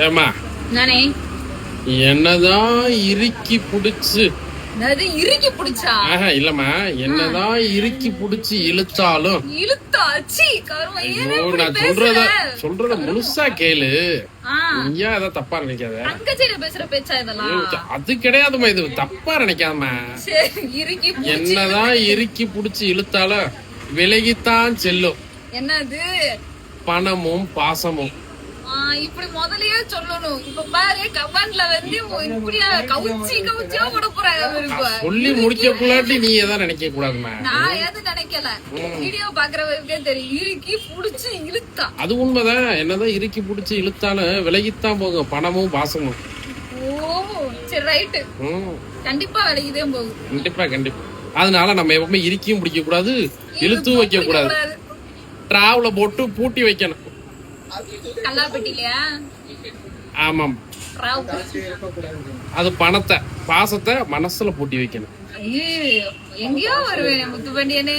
ஏமா நானே என்னதான் இறுக்கி புடிச்சு இறுக்கி புடிச்சா இல்லம்மா என்னதான் இறுக்கி புடிச்சு இழுத்தாலும் இழுத்தாச்சி நான் சொல்றத முழுசா கேளு. நீயா அத தப்பா நினைக்காத. அங்கச்சேரி பேசுற பேச்சா இதெல்லாம் அது கிடையாதுமா, இது தப்பா நினைக்காதமா. என்னதான் இறுக்கி புடிச்சு இழுத்தாலும் விலகித்தான் செல்லும். என்னது? பணமும் பாசமும். இப்படி முதல்லயே சொல்லணும். இப்ப பாரு கமெண்ட்ல வந்து இப்படியா கவுச்சியா போட போறாங்க. சொல்லி முடிக்கக்குள்ளாட்டி நீ எதாவது நினைக்க கூடாதுமா. நான் எதுவும் நினைக்கல. வீடியோ பாக்குறவருக்கே தெரியும். இறுக்கி புடிச்சு இழுத்தா அது உண்மைதான். என்னதான் இறுக்கி புடிச்சு இழுத்தாலும் விலகித்தான் போகும் பணமும் பாசமும். ஓ சரி ரைட்டு. கண்டிப்பா விலகிதே போகும். கண்டிப்பா. அதனால நம்ம எப்பவுமே இறுக்கியும் பிடிக்க கூடாது, இழுத்தும் வைக்க கூடாது. டிராவல போட்டு பூட்டி வைக்கணும். ஆமாம், அது பணத்தை பாசத்தை மனசுல பூட்டி வைக்கணும். எங்கேயோ வருவேன் முத்துப்பண்டியனே.